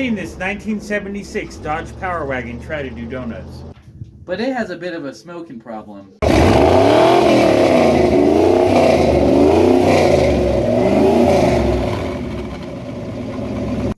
seen this 1976 Dodge Power Wagon try to do donuts. But it has a bit of a smoking problem.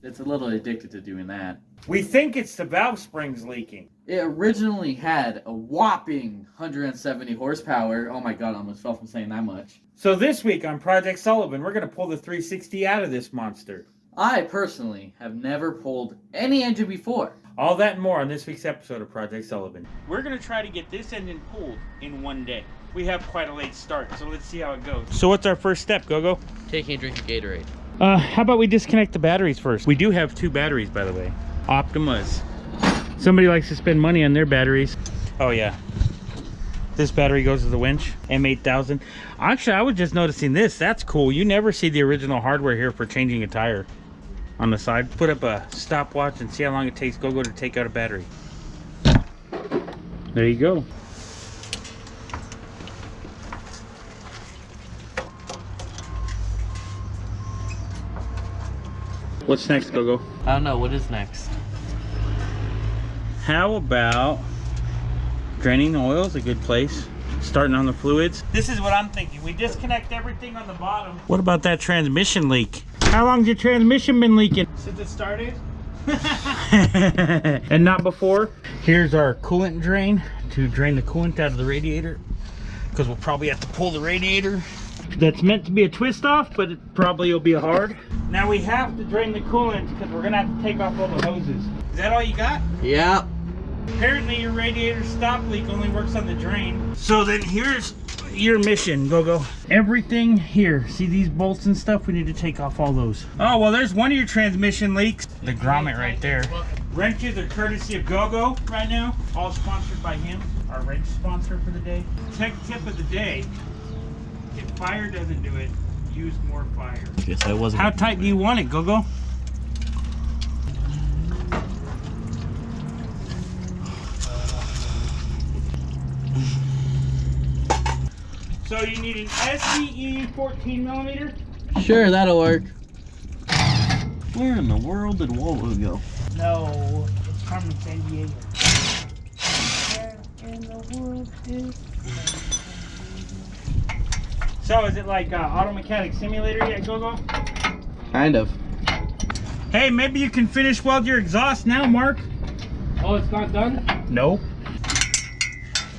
It's a little addicted to doing that. We think it's the valve springs leaking. It originally had a whopping 170 horsepower. Oh my god, I almost fell from saying that much. So this week on Project Sullivan, we're going to pull the 360 out of this monster. I personally have never pulled any engine before. All that and more on this week's episode of Project Sullivan. We're going to try to get this engine pulled in one day. We have quite a late start, so let's see how it goes. So what's our first step, Gogo? Taking a drink of Gatorade. How about we disconnect the batteries first? We do have 2 batteries, by the way. Optimas. Somebody likes to spend money on their batteries. Oh yeah. This battery goes to the winch, M8000. Actually, I was just noticing this. That's cool. You never see the original hardware here for changing a tire on the side. Put up a stopwatch and see how long it takes Gogo to take out a battery. There you go. What's next, Gogo? I don't know. What is next? How about draining the oil is a good place. Starting on the fluids. This is what I'm thinking. We disconnect everything on the bottom. What about that transmission leak? How long's your transmission been leaking? Since it started. And not before. Here's our coolant drain to drain the coolant out of the radiator. Because we'll probably have to pull the radiator. That's meant to be a twist off, but it probably will be a hard. Now we have to drain the coolant because we're gonna have to take off all the hoses. Is that all you got? Yeah. Apparently your radiator stop leak only works on the drain. So then here's your mission, Gogo. Everything here, see these bolts and stuff? We need to take off all those. Oh, well there's one of your transmission leaks. The grommet right there. Wrenches are courtesy of Gogo right now. All sponsored by him, our wrench sponsor for the day. Tech tip of the day. If fire doesn't do it, use more fire. Guess I wasn't. How tight do you want it, Gogo? So you need an SCE 14 millimeter? Sure, that'll work. Where in the world did Waldo go? No, it's Carmen San Diego. Where in the world is... So is it like auto mechanic simulator yet, Gogo? Kind of. Hey, maybe you can finish weld your exhaust now, Mark. Oh, it's not done? No.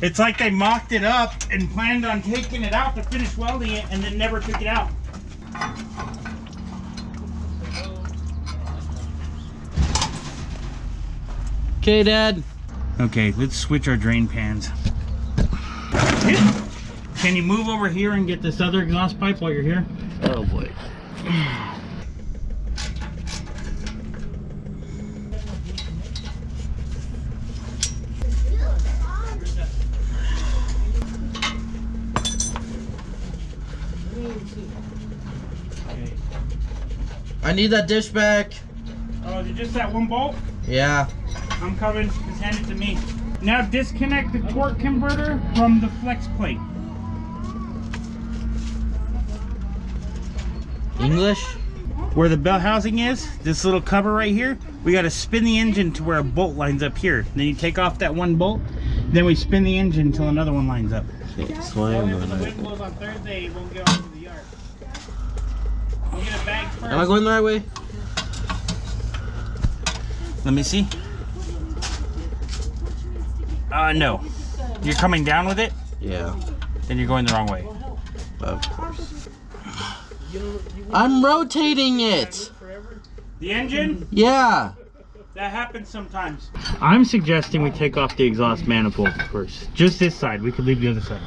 It's like they mocked it up and planned on taking it out to finish welding it and then never took it out. Okay, Dad. Okay, let's switch our drain pans. Can you move over here and get this other exhaust pipe while you're here? Oh boy. I need that dish back. Oh, is it just that one bolt? Yeah. I'm coming. Just hand it to me. Now disconnect the torque converter from the flex plate. English? Where the bell housing is, this little cover right here, we got to spin the engine to where a bolt lines up here. Then you take off that one bolt, then we spin the engine until another one lines up. Slam If the wind blows on Thursday, it won't get off to the yard. We'll get a bag first. Am I going the right way? Let me see. No. You're coming down with it? Yeah. Then you're going the wrong way. Of course. I'm rotating it. The engine? Yeah. That happens sometimes. I'm suggesting we take off the exhaust manifold first. Just this side. We could leave the other side.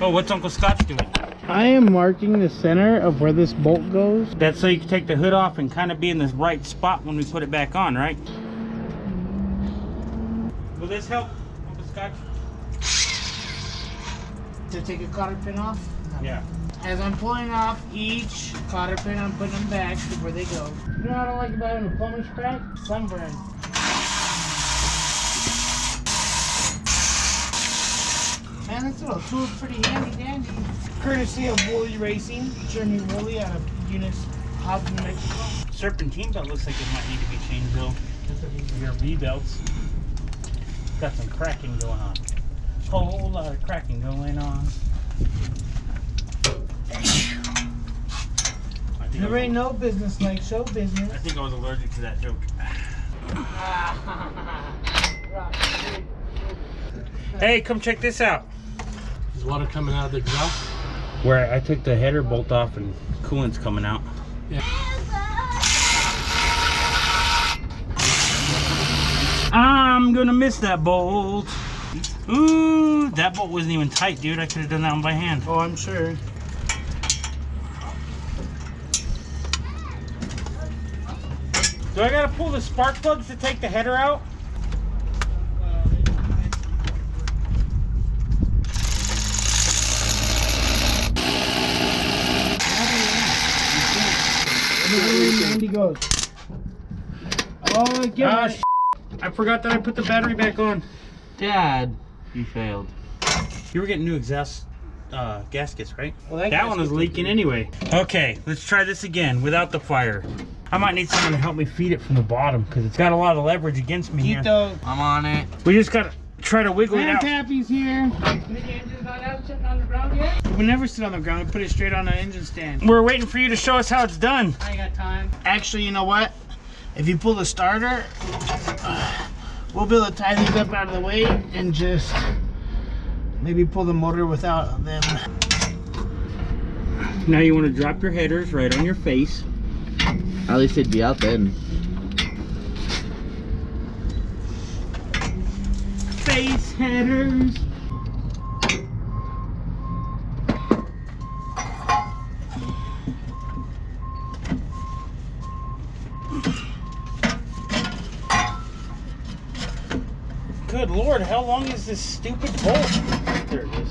Oh, what's Uncle Scotch doing? I am marking the center of where this bolt goes. That's so you can take the hood off and kind of be in the right spot when we put it back on, right? Will this help, Uncle Scotch? To take a cotter pin off? Yeah. As I'm pulling off each cotter pin, I'm putting them back to where they go. You know what I don't like about having a plumber's crack? Sunburn. Man, this little tool's pretty handy dandy. Courtesy of Wooly Racing, Jeremy Wooly out of Eunice, Out in Mexico. Serpentine belt looks like it might need to be changed though. Your V belts. Got some cracking going on. Whole lot of cracking going on. There ain't no business like show business. I think I was allergic to that joke. Hey, come check this out. Is water coming out of the exhaust? Where I took the header bolt off and coolant's coming out. Yeah. I'm gonna miss that bolt. Ooh, that bolt wasn't even tight, dude. I could have done that one by hand. Oh, I'm sure. Do I gotta pull the spark plugs to take the header out? Andy goes. Oh, get it. I forgot that I put the battery back on. Dad, you failed. You were getting new exhaust gaskets, right? Well, that one was leaking anyway. Okay, let's try this again without the fire. I might need someone to help me feed it from the bottom because it's got a lot of leverage against me here. Tito. I'm on it. We just gotta try to wiggle it out. Grandpappy's here. The engine's not out sitting on the ground yet? We never sit on the ground. We put it straight on an engine stand. We're waiting for you to show us how it's done. I ain't got time. Actually, you know what? If you pull the starter, we'll be able to tie these up out of the way and just maybe pull the motor without them. Now you want to drop your headers right on your face. At least it'd be out then. Face headers. Good Lord, how long is this stupid bolt? There it is.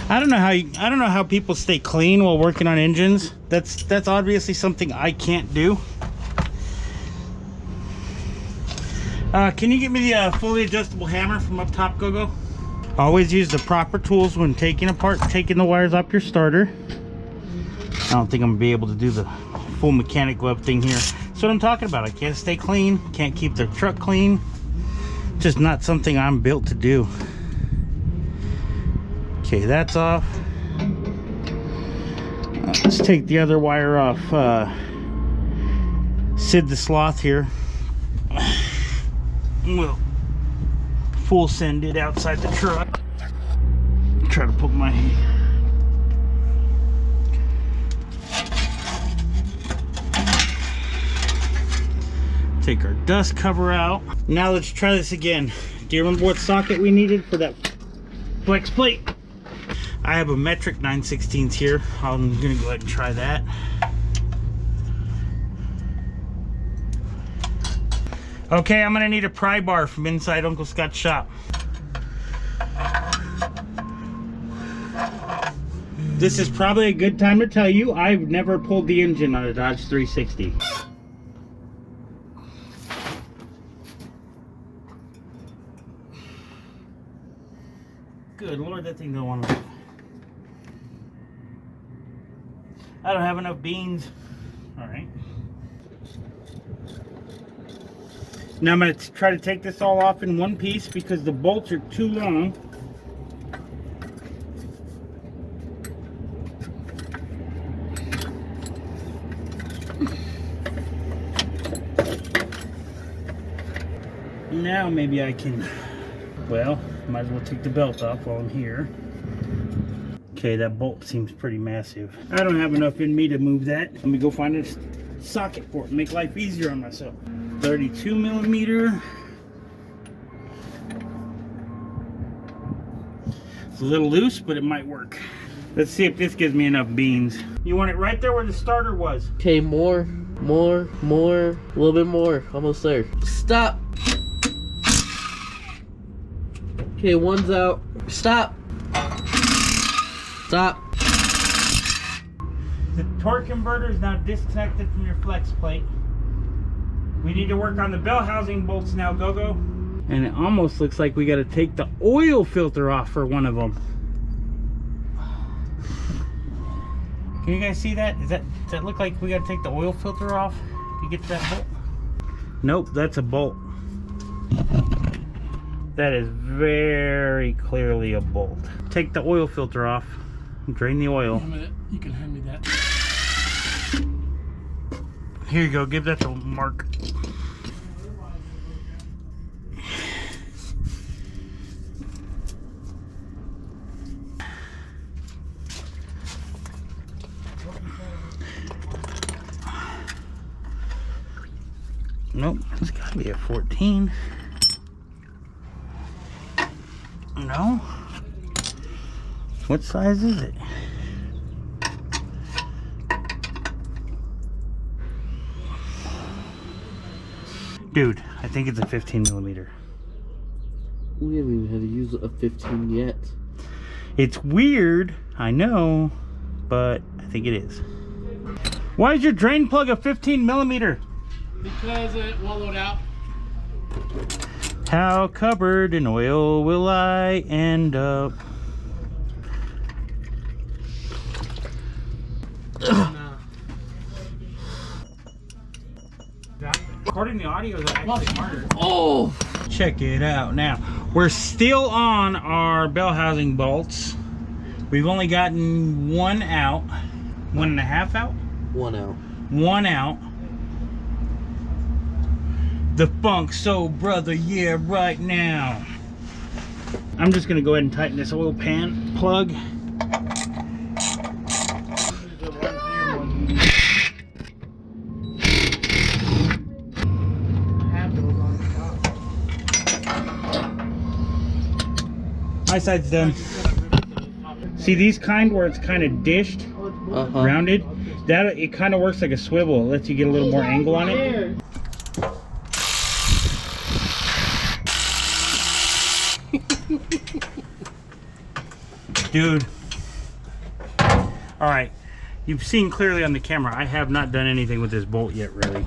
I don't know how people stay clean while working on engines. That's obviously something I can't do. Can you get me the fully adjustable hammer from up top, Gogo? Always use the proper tools when taking the wires off your starter. I don't think I'm gonna be able to do the full mechanic glove thing here. That's what I'm talking about. I can't stay clean, can't keep the truck clean. Just not something I'm built to do. Okay, that's off. Let's take the other wire off. Sid the Sloth here. We'll full send it outside the truck. Try to put my take our dust cover out. Now let's try this again. Do you remember what socket we needed for that flex plate? I have a metric 9/16 here. I'm gonna go ahead and try that. Okay, I'm gonna need a pry bar from inside Uncle Scott's shop. This is probably a good time to tell you I've never pulled the engine on a Dodge 360. Good Lord, that thing don't want to. I don't have enough beans. All right. Now I'm going to try to take this all off in one piece because the bolts are too long. Now maybe I can, well, might as well take the belt off while I'm here. Okay, that bolt seems pretty massive. I don't have enough in me to move that. Let me go find a socket for it, make life easier on myself. 32 millimeter. It's a little loose, but it might work. Let's see if this gives me enough beans. You want it right there where the starter was. Okay, more, a little bit more, almost there. Stop. Okay, one's out. Stop. Stop. The torque converter is now disconnected from your flex plate. We need to work on the bell housing bolts now, Gogo. And it almost looks like we got to take the oil filter off for one of them. Can you guys see that? Does that look like we gotta take the oil filter off to get to that bolt? Nope, that's a bolt. That is very clearly a bolt. Take the oil filter off, drain the oil. Wait a minute, you can hand me that. Here you go, give that to Mark. Nope, it's gotta be a 14. No? What size is it? Dude, I think it's a 15 millimeter. We haven't even had to use a 15 yet. It's weird, I know, but I think it is. Why is your drain plug a 15 millimeter? Because it wallowed out. How covered in oil will I end up? Recording the audio is actually harder. Oh! Check it out now. We're still on our bell housing bolts. We've only gotten one out. 1.5 out? One out. One out. The funk soul brother, yeah, right now. I'm just gonna go ahead and tighten this oil pan plug. My side's done. See these kind where it's kind of dished, rounded? That it kind of works like a swivel. It lets you get a little more angle on it. Dude. Alright. You've seen clearly on the camera, I have not done anything with this bolt yet, really.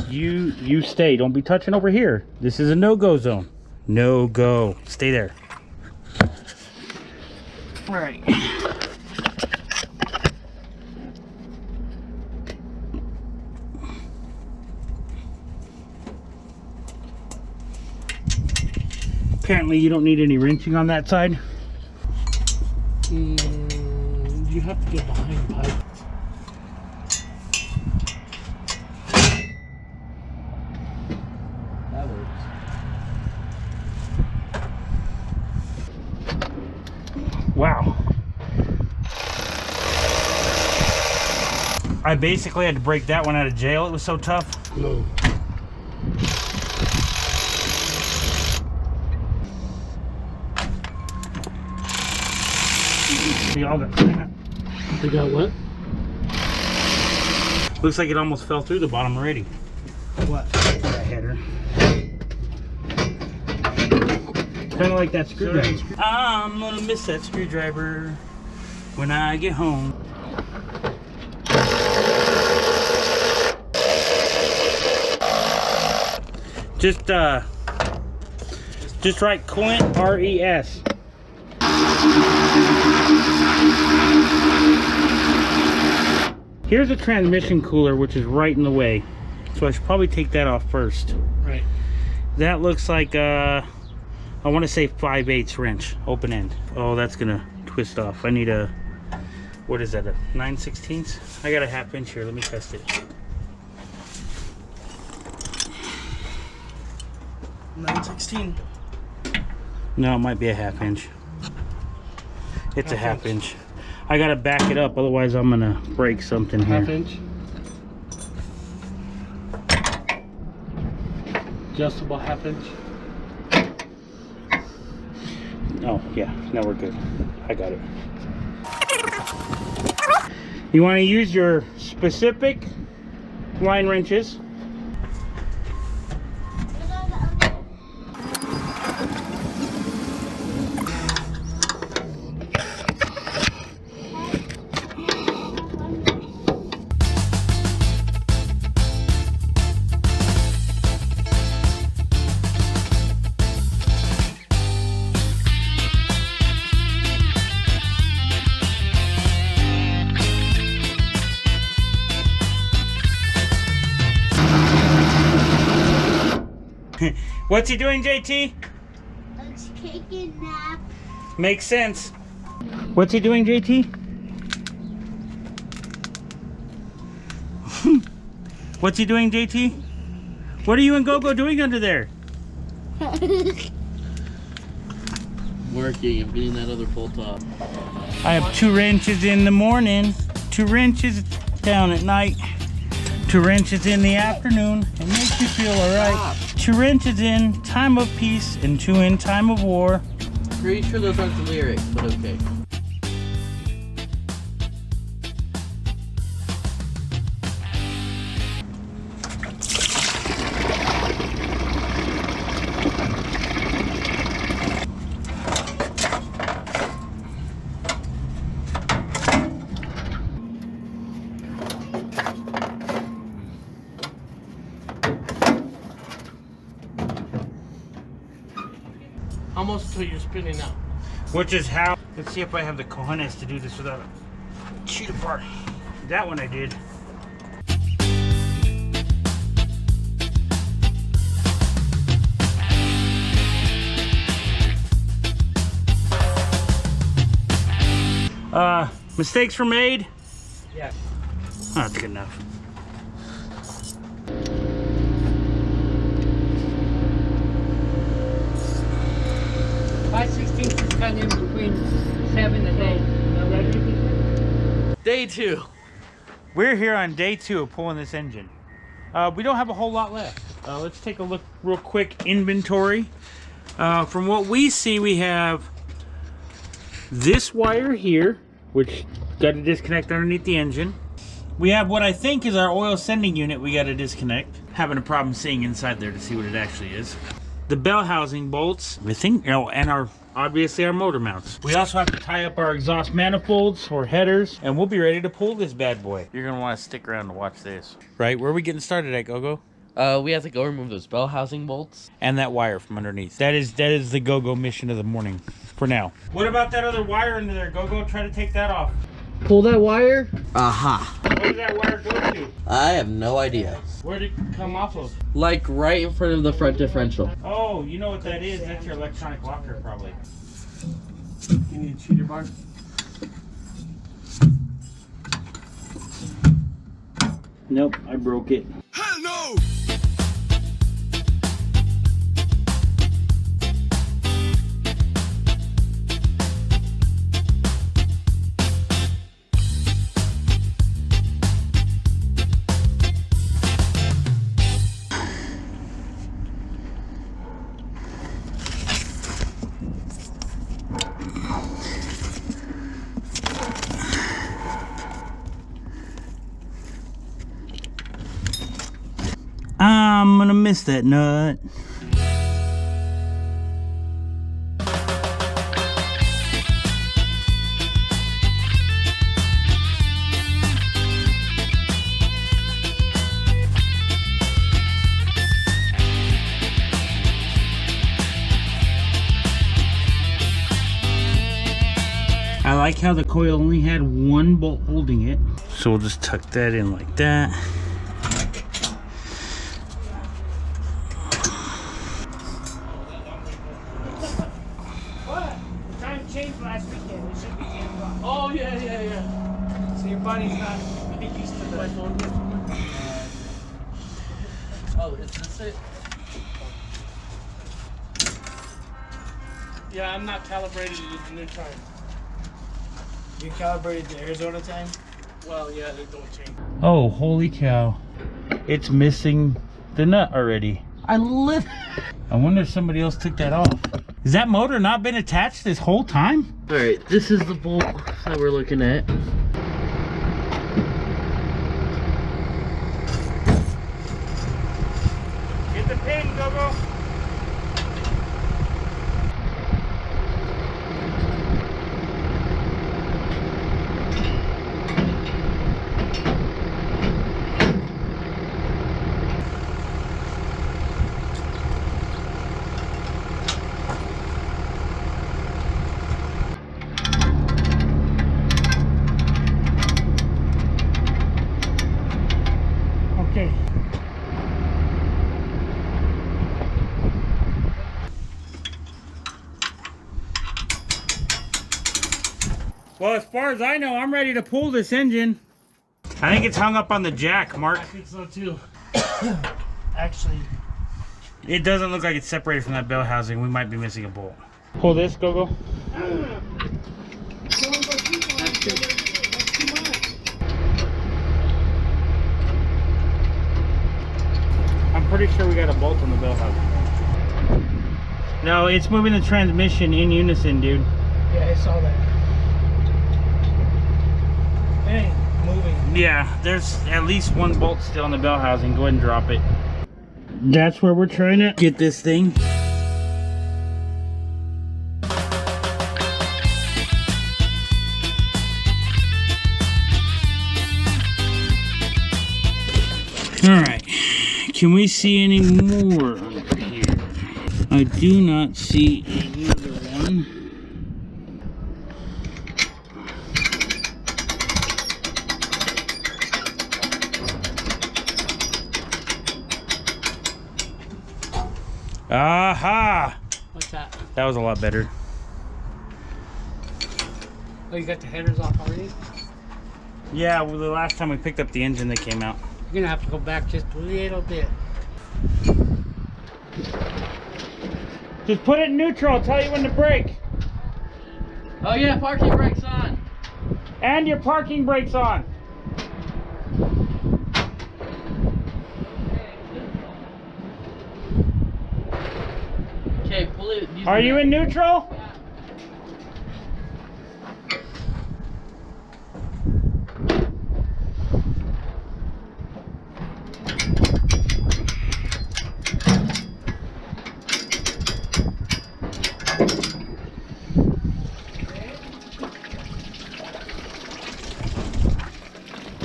You stay. Don't be touching over here. This is a no-go zone. No go. Stay there. Alright. Apparently you don't need any wrenching on that side. You have to get behind the pipe. That works. Wow. I basically had to break that one out of jail. It was so tough. No. Y'all got They got what? looks like it almost fell through the bottom already. What? That header. Kind of like that screwdriver. I'm gonna miss that screwdriver when I get home. Just write Clint, R-E-S. Here's a transmission cooler, which is right in the way. So I should probably take that off first. Right. That looks like, I want to say 5/8 wrench, open end. Oh, that's gonna twist off. I need a, what is that, a 9/16? I got a 1/2 inch here, let me test it. 9/16. No, it might be a 1/2 inch. It's a 1/2 inch. I gotta back it up, otherwise I'm gonna break something here. 1/2 inch. Adjustable 1/2 inch. Oh, yeah, now we're good. I got it. You want to use your specific line wrenches. What's he doing, JT? Let's take a nap. Makes sense. What's he doing, JT? What's he doing, JT? What are you and Gogo doing under there? Working and beating that other bolt off. I have 2 wrenches in the morning, 2 wrenches down at night, 2 wrenches in the afternoon. It makes you feel alright. 2 wrenches in time of peace and 2 in time of war. Pretty sure those aren't the lyrics, but okay. Almost till you're spinning out. Which is how, let's see if I have the cojones to do this without a cheetah part. That one I did. Mistakes were made? Yeah. Oh, that's good enough. Is kind of in between 7 and 8. Day 2. We're here on day 2 of pulling this engine. We don't have a whole lot left. Let's take a look real quick. Inventory. From what we see, we have this wire here, which got to disconnect underneath the engine. We have what I think is our oil sending unit we got to disconnect. Having a problem seeing inside there to see what it actually is. The bell housing bolts, I think, and our obviously our motor mounts. We also have to tie up our exhaust manifolds or headers, and we'll be ready to pull this bad boy. You're gonna want to stick around to watch this. Right, where are we getting started at, Gogo? We have to go remove those bell housing bolts. And that wire from underneath. That is the Gogo mission of the morning, for now. What about that other wire in there, Gogo? Try to take that off. Pull that wire? Aha. Where did that wire go to? I have no idea. Where did it come off of? Like right in front of the front differential. Oh, you know what that is? That's your electronic locker, probably. You need a cheater bar? Nope, I broke it. Hell no! I'm gonna miss that nut. I like how the coil only had 1 bolt holding it. So we'll just tuck that in like that. What? The time changed last weekend. It should be 10 o'clock. Oh, yeah. So your body's not used to the... Oh, is this it? Yeah, I'm not calibrated to the new time. You calibrated the Arizona time? Well, yeah, they don't change. Oh, holy cow. It's missing the nut already. I wonder if somebody else took that off. Has that motor not been attached this whole time? Alright, this is the bolt that we're looking at. Get the pin, Gogo. Well, as far as I know, I'm ready to pull this engine. I think it's hung up on the jack, Mark. I think so too. Actually, It doesn't look like it's separated from that bell housing. We might be missing a bolt. Pull this, Gogo. I'm pretty sure we got a bolt on the bell housing. No, it's moving the transmission in unison, dude. yeah, I saw that. Hey, moving. Yeah, there's at least one bolt still on the bell housing. Go ahead and drop it. That's where we're trying to get this thing. Alright, can we see any more under here? I do not see another one. Aha! What's that? That was a lot better. Oh, you got the headers off already? Yeah, well, the last time we picked up the engine, they came out. You're gonna have to go back just a little bit. Just put it in neutral. I'll tell you when to brake. Oh yeah, parking brakes on. And your parking brakes on. Okay, pull it. Are you in neutral?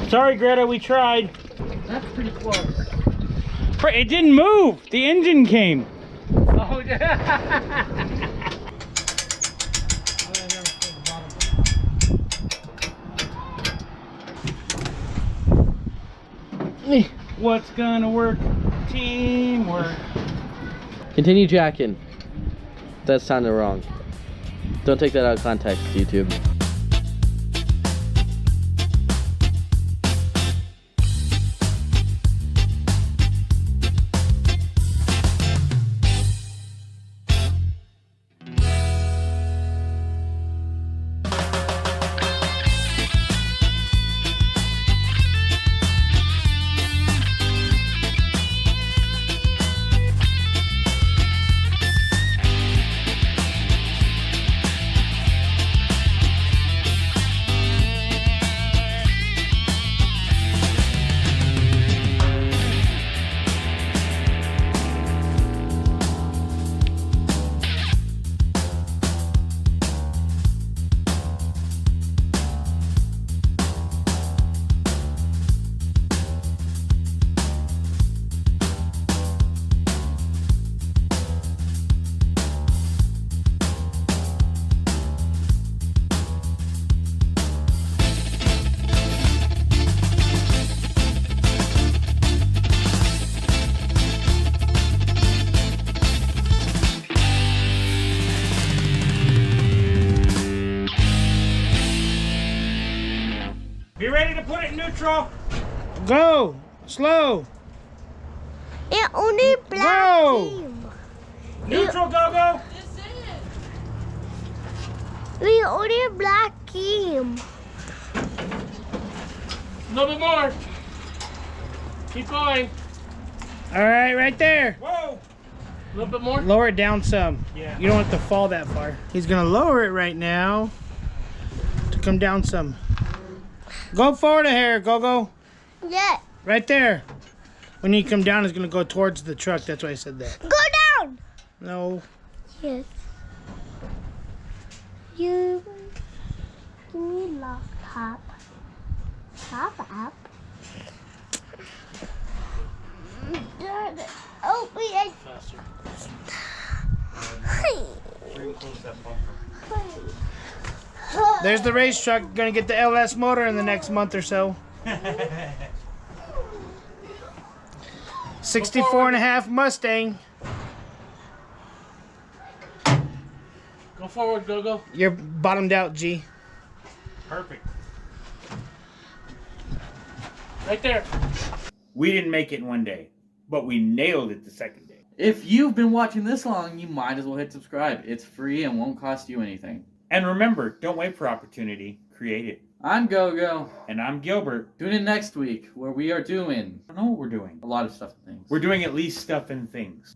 Sorry, Greta, we tried. That's pretty close. It didn't move. The engine came. Oh, yeah. What's gonna work? Teamwork. Continue jacking. That sounded wrong. Don't take that out of context, YouTube. Be ready to put it in neutral. Go! Slow! It only black Go! team. Neutral, Gogo. We only black team. A little bit more. Keep going. Alright, right there. Whoa. A little bit more. Lower it down some. Yeah. You don't want it to fall that far. He's gonna lower it right now to come down some. Go forward a hair, Gogo. Yeah. Right there. When you come down, it's gonna go towards the truck. That's why I said that. Go down. No. Yes. You give me lock top. Top up. Oh, wait. There's the race truck. Gonna get the LS motor in the next month or so. 64.5 Mustang. Go forward, Gogo. You're bottomed out, G. Perfect. Right there. We didn't make it in one day, but we nailed it the second day. If you've been watching this long, you might as well hit subscribe. It's free and won't cost you anything. And remember, don't wait for opportunity, create it. I'm Gogo. And I'm Gilbert. Tune in next week where we are doing I don't know what we're doing. a lot of stuff and things. We're doing at least stuff and things.